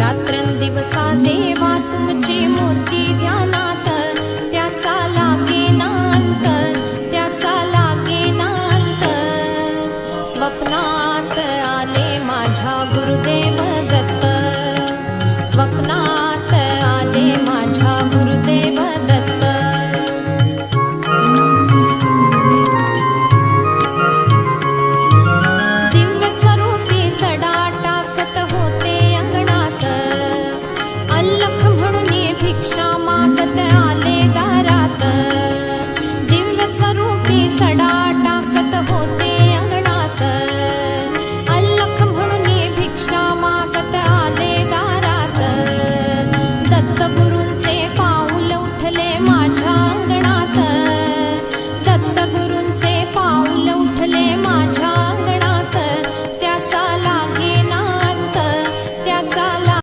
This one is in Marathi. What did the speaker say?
रात्रंदिवसा देवा तुमची मूर्ती ध्यानात, त्याचा लागेनांत, त्याचा लागेनांत. स्वप्नात आले माझ्या गुरुदेव